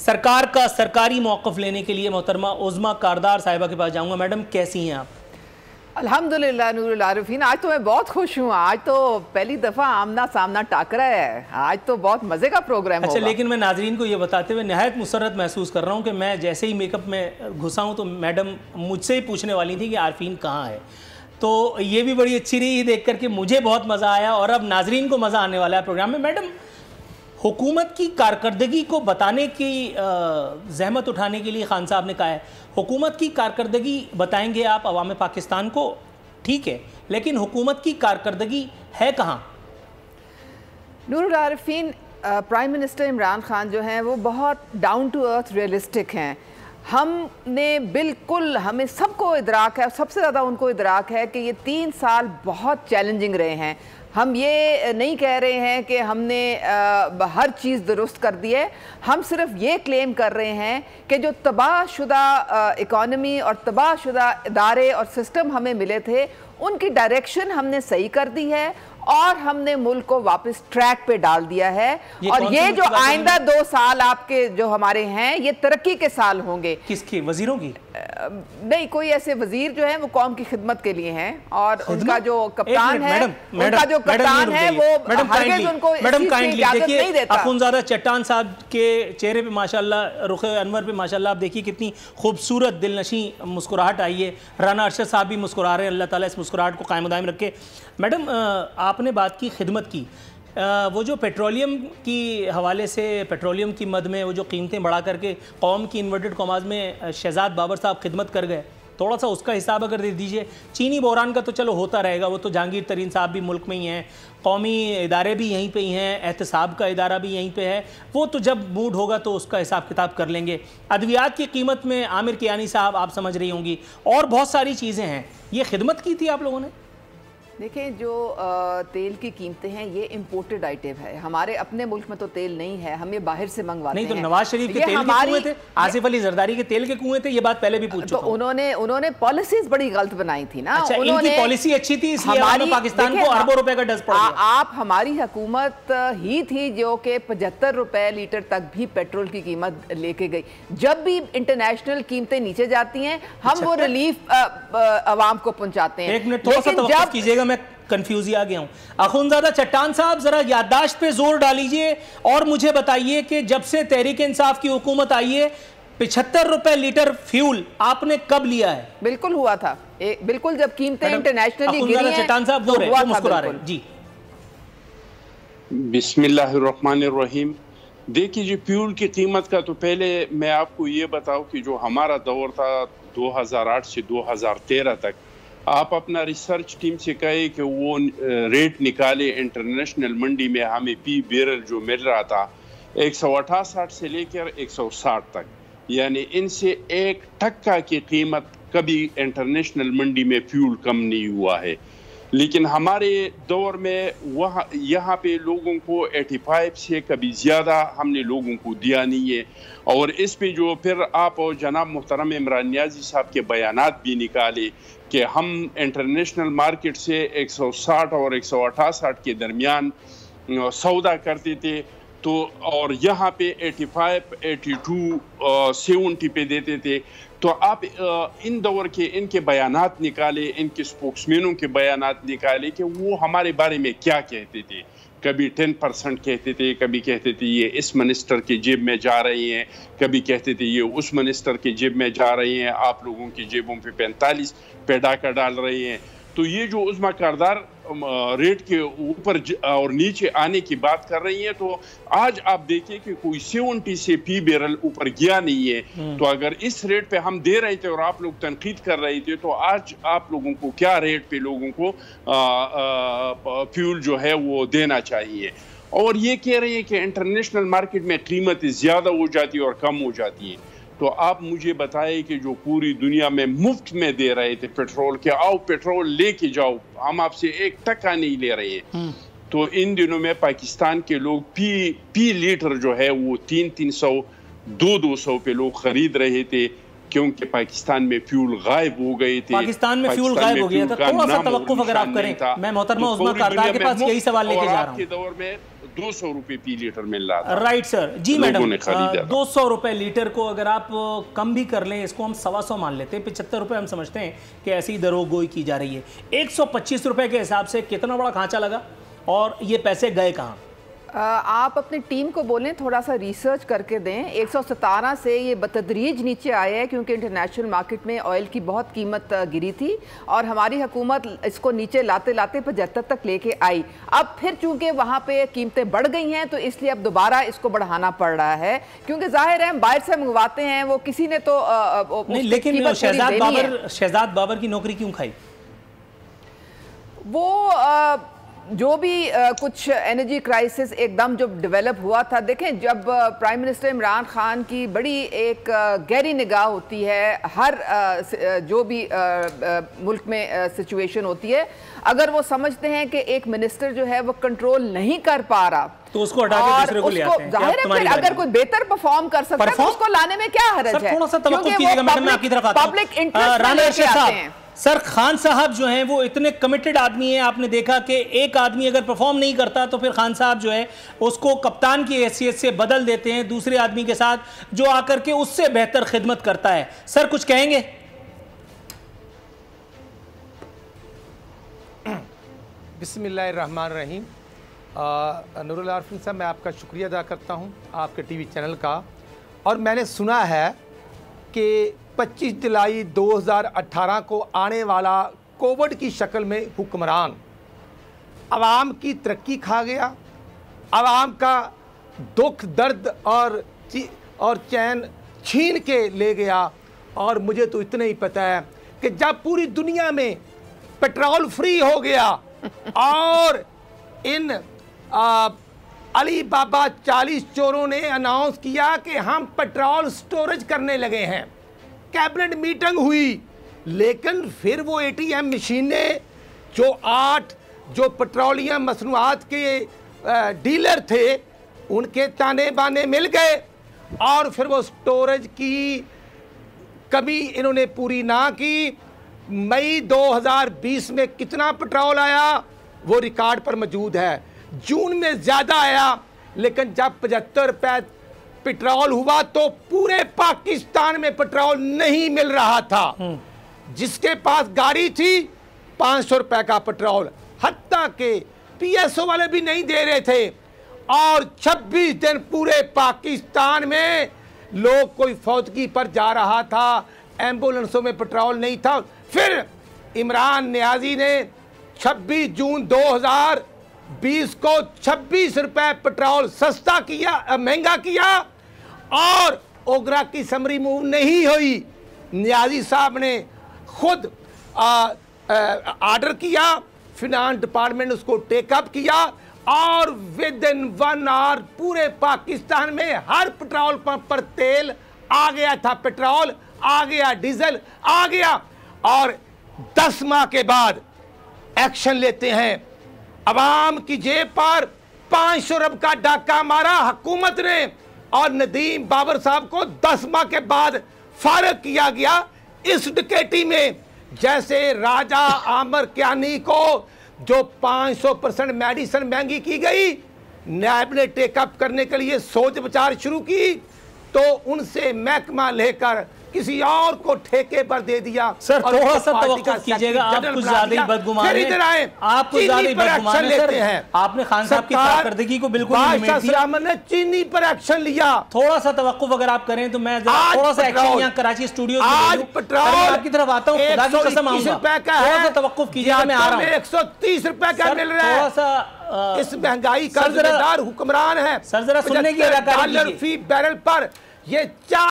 सरकार का सरकारी मौक़िफ़ लेने के लिए मोहतरमा उज़्मा कारदार साहिबा के पास जाऊंगा। मैडम कैसी हैं आप? अल्हम्दुलिल्लाह नूरुल आरिफीन, आज तो मैं बहुत खुश हूँ। आज तो पहली दफ़ा आमना सामना टाकरा है। आज तो बहुत मज़े का प्रोग्राम अच्छा होगा। लेकिन मैं नाजरीन को ये बताते हुए नहायत मुसर्रत महसूस कर रहा हूँ कि मैं जैसे ही मेकअप में घुसा हूँ तो मैडम मुझसे ही पूछने वाली थी कि आरफीन कहाँ है। तो ये भी बड़ी अच्छी रही देख कर के, मुझे बहुत मज़ा आया और अब नाजरीन को मज़ा आने वाला है प्रोग्राम में। मैडम, हुकूमत की कारकर्दगी को बताने की जहमत उठाने के लिए खान साहब ने कहा है, हुकूमत की कारकर्दगी बताएंगे आप अवाम पाकिस्तान को, ठीक है, लेकिन हुकूमत की कारकर्दगी है कहाँ? नूरुल आरिफीन, प्राइम मिनिस्टर इमरान खान जो हैं वो बहुत डाउन टू अर्थ रियलिस्टिक हैं। हमने बिल्कुल, हमें सबको इदराक है, सबसे ज़्यादा उनको इदराक है कि ये 3 साल बहुत चैलेंजिंग रहे हैं। हम ये नहीं कह रहे हैं कि हमने हर चीज़ दुरुस्त कर दी है। हम सिर्फ ये क्लेम कर रहे हैं कि जो तबाहशुदा इकॉनमी और तबाहशुदा इदारे और सिस्टम हमें मिले थे, उनकी डायरेक्शन हमने सही कर दी है और हमने मुल्क को वापस ट्रैक पे डाल दिया है। और ये जो आइंदा 2 साल आपके जो हमारे हैं, ये तरक्की के साल होंगे। किसके? वजीरों की? नहीं, कोई ऐसे वजीर जो हैं वो कौम की खिदमत के लिए हैं और उनका जो कप्तान है, उनका जो कप्तान है वो हरगिज़ उनको इस चीज़ की इजाज़त नहीं देता। अखुनज़ादा चट्टान साहब के चेहरे पे माशाल्लाह, रुख अनवर पे माशाल्लाह, आप देखिए कितनी खूबसूरत दिलनशी मुस्कुराहट आई है। राना अरशद साहब भी मुस्कुरा रहे हैं, अल्लाह ताला इस मुस्कुराहट को कायम दायम रखे। मैडम, आपने बात की खिदमत की, वो जो पेट्रोलियम की हवाले से, पेट्रोलियम की मद में वो जो कीमतें बढ़ा करके कौम की इन्वर्टेड कॉमाज में शहजाद बाबर साहब खिदमत कर गए, थोड़ा सा उसका हिसाब अगर दे दीजिए। चीनी बहरान का तो चलो होता रहेगा, वो तो जहांगीर तरीन साहब भी मुल्क में ही हैं, कौमी इदारे भी यहीं पे ही हैं, एहतसाब का इदारा भी यहीं पे है, वो तो जब मूड होगा तो उसका हिसाब किताब कर लेंगे। अद्वियात की कीमत में आमिर कियानी साहब आप समझ रही होंगी, और बहुत सारी चीज़ें हैं। ये खिदमत की थी आप लोगों ने? देखें, जो तेल की कीमतें हैं ये इंपोर्टेड आइटम है। हमारे अपने मुल्क में तो तेल नहीं है, हम ये बाहर से मंगवाते हैं। नहीं तो नवाज शरीफ के तेल के कुएं थे, आसिफ अली जरदारी के तेल के कुएं थे, ये बात पहले भी पूछ चुका हूं। तो उन्होंने पॉलिसीज बड़ी गलत बनाई थी ना। अच्छा, इनकी पॉलिसी अच्छी थी इसलिए हमारे पाकिस्तान को अरबों रुपए का डज पड़ गया। आप हमारी हुकूमत ही थी जो कि 75 रुपए लीटर तक भी पेट्रोल की कीमत लेके गई। जब भी इंटरनेशनल कीमतें नीचे जाती हैं, हम वो रिलीफ आवाम को पहुंचाते हैं। एक मिनट थोड़ा सा तवक्कुफ कीजिएगा, मैं कंफ्यूज आ गया हूं। अखुनज़ादा चट्टान साहब, जरा याददाश्त पे जोर डालीजिए और मुझे बताइए कि जब से तहरीक इंसाफ की हुकूमत आई है, 75 रुपए लीटर फ्यूल आपने कब लिया है? बिल्कुल हुआ था, बिल्कुल जब कीमतें इंटरनेशनली गिरी हैं। चट्टान साहब वो मुस्कुरा रहे हैं जी। बिस्मिल्लाहिर्रहमानिर्रहीम। देखिए जी, फ्यूल की कीमत का तो पहले मैं आपको ये बताऊं कि जो हमारा दौर था 2008 से 2013 तक, आप अपना रिसर्च टीम से कहे कि वो रेट निकाले। इंटरनेशनल मंडी में हमें पी बैरल जो मिल रहा था 168 से लेकर 160 तक, यानी इनसे 1% की कीमत कभी इंटरनेशनल मंडी में फ्यूल कम नहीं हुआ है। लेकिन हमारे दौर में वहाँ यहाँ पे लोगों को 85 से कभी ज़्यादा हमने लोगों को दिया नहीं है। और इस पे जो फिर आप और जनाब मोहतरम इमरान नियाज़ी साहब के बयानात भी निकाले कि हम इंटरनेशनल मार्केट से 160 और 168 के दरमियान सौदा करते थे, तो और यहाँ पे 85, 82, 70 पे देते थे। तो आप इन दौर के इनके बयानात निकाले, इनके स्पोक्समैनों के बयानात निकाले कि वो हमारे बारे में क्या कहते थे। कभी 10% कहते थे, कभी कहते थे ये इस मिनिस्टर के जेब में जा रही हैं, कभी कहते थे ये उस मिनिस्टर के जेब में जा रही हैं, आप लोगों की जेबों पे 45 पे डाका डाल रही हैं। तो ये जो उज़्मा कारदार रेट के ऊपर और नीचे आने की बात कर रही है, तो आज आप देखिए कि कोई 70 से पी बैरल ऊपर गया नहीं है। तो अगर इस रेट पे हम दे रहे थे और आप लोग तनकीद कर रहे थे, तो आज आप लोगों को क्या रेट पे लोगों को फ्यूल जो है वो देना चाहिए। और ये कह रहे हैं कि इंटरनेशनल मार्केट में कीमत ज़्यादा हो जाती है और कम हो जाती है। तो आप मुझे बताएं कि जो पूरी दुनिया में मुफ्त में दे रहे थे पेट्रोल के, आओ पेट्रोल लेके जाओ, हम आपसे 1% नहीं ले रहे हैं। तो इन दिनों में पाकिस्तान के लोग पी लीटर जो है वो 300-300, 200 पे लोग खरीद रहे थे, क्योंकि पाकिस्तान में फ्यूल गायब हो गए थे। पाकिस्तान में फ्यूल गायब हो गया था। थोड़ा सा तवक्कुफ अगर आप करें, मैं मोहतरमा उज़्मा कारदार के पास यही सवाल लेके जा रहा हूं। के दौर में 200 रुपए फी लीटर मिल रहा था। राइट सर, जी मैडम, 200 रुपए लीटर को अगर आप कम भी कर लें, इसको हम 125 मान लेते हैं, 75 रुपए हम समझते हैं कि ऐसी दरोगोई की जा रही है। 125 रुपए के हिसाब से कितना बड़ा खांचा लगा और ये पैसे गए कहाँ? आप अपनी टीम को बोलें थोड़ा सा रिसर्च करके दें। 117 से ये बतदरीज नीचे आया है क्योंकि इंटरनेशनल मार्केट में ऑयल की बहुत कीमत गिरी थी और हमारी हुकूमत इसको नीचे लाते लाते 75 तक लेके आई। अब फिर चूंकि वहाँ पे कीमतें बढ़ गई हैं तो इसलिए अब दोबारा इसको बढ़ाना पड़ रहा है, क्योंकि जाहिर है हम बाहर से मंगवाते हैं, वो किसी ने तो नहीं, लेकिन शहजाद बाबर की नौकरी क्यों खाई? वो जो भी कुछ एनर्जी क्राइसिस एकदम जो डेवलप हुआ था, देखें जब प्राइम मिनिस्टर इमरान खान की बड़ी एक गहरी निगाह होती है हर जो भी मुल्क में सिचुएशन होती है, अगर वो समझते हैं कि एक मिनिस्टर जो है वो कंट्रोल नहीं कर पा रहा तो उसको हटा के दूसरे को ले आते हैं। जाहिर है फिर अगर कोई बेहतर परफॉर्म कर सकता है तो उसको लाने में क्या हर्ज है? थोड़ा सा तवक्कुफ कीजिएगा मैडम, मैं आपकी तरफ आता हूं। पब्लिक इंटरेस्ट में लेके आते हैं। सर खान साहब जो हैं वो इतने कमिटेड आदमी हैं, आपने देखा कि एक आदमी अगर परफॉर्म नहीं करता तो फिर खान साहब जो है उसको कप्तान की हैसियत से बदल देते हैं दूसरे आदमी के साथ जो आकर के उससे बेहतर खिदमत करता है। सर कुछ कहेंगे? बिस्मिल्लाहिर्रहमानिर्रहीम। नूरुल आरफीन साहब, मैं आपका शुक्रिया अदा करता हूं आपके टीवी चैनल का। और मैंने सुना है कि 25 जुलाई 2018 को आने वाला कोविड की शक्ल में हुक्मरान आवाम की तरक्की खा गया, आवाम का दुख दर्द और चैन छीन के ले गया। और मुझे तो इतना ही पता है कि जब पूरी दुनिया में पेट्रोल फ्री हो गया और इन अली बाबा 40 चोरों ने अनाउंस किया कि हम पेट्रोल स्टोरेज करने लगे हैं, कैबिनेट मीटिंग हुई, लेकिन फिर वो ATM मशीनें जो पेट्रोलियम मसनूआत के डीलर थे उनके ताने बाने मिल गए और फिर वो स्टोरेज की कमी इन्होंने पूरी ना की। मई 2020 में कितना पेट्रोल आया वो रिकॉर्ड पर मौजूद है। जून में ज़्यादा आया, लेकिन जब 75 रुपये पेट्रोल हुआ तो पूरे पाकिस्तान में पेट्रोल नहीं मिल रहा था। जिसके पास गाड़ी थी 500 रुपये का पेट्रोल, हत्ता के PSO वाले भी नहीं दे रहे थे। और 26 दिन पूरे पाकिस्तान में लोग कोई फौतगी पर जा रहा था, एम्बुलेंसों में पेट्रोल नहीं था। फिर इमरान नियाजी ने 26 जून 2020 को 26 रुपये पेट्रोल सस्ता किया, महंगा किया और ओगरा की समरी मूव नहीं हुई। नियाजी साहब ने खुद ऑर्डर किया, फिनांस डिपार्टमेंट उसको टेकअप किया और विद इन 1 आवर पूरे पाकिस्तान में हर पेट्रोल पंप पर तेल आ गया था, पेट्रोल आ गया, डीजल आ गया। और 10 माह के बाद एक्शन लेते हैं, अवाम की जेब पर 500 अरब का डाका मारा हुकूमत ने और नदीम बाबर साहब को 10 माह के बाद फारग किया गया इस डकैती में। जैसे राजा आमर क्यानी को जो 500% मेडिसिन महंगी की गई, नायब ने टेकअप करने के लिए सोच विचार शुरू की तो उनसे महकमा लेकर किसी और को ठेके पर दे दिया। सर थोड़ा सा तवक्कुफ कीजिएगा, आप कुछ ज्यादा ही बदगुमान हैं, आप कुछ ज्यादा ही बदगुमान लेते हैं। आपने खान साहब की कारकर्दगी को बिल्कुल ने चीनी पर एक्शन लिया। थोड़ा सा तवक्कुफ अगर आप करें तो मैं थोड़ा सा एक्शन यहाँ कराची स्टूडियो आपकी तरफ आता हूँ, खुदा की कसम आऊंगा, थोड़ा सा तवक्कुफ कीजिएगा, मैं आ रहा हूँ। 130 रुपए का मिल रहा है, थोड़ा सा इस महंगाई का जिम्मेदार हुक्मरान है। सर जरा सुनने की अदाकारी $1 फी बैरल पर ये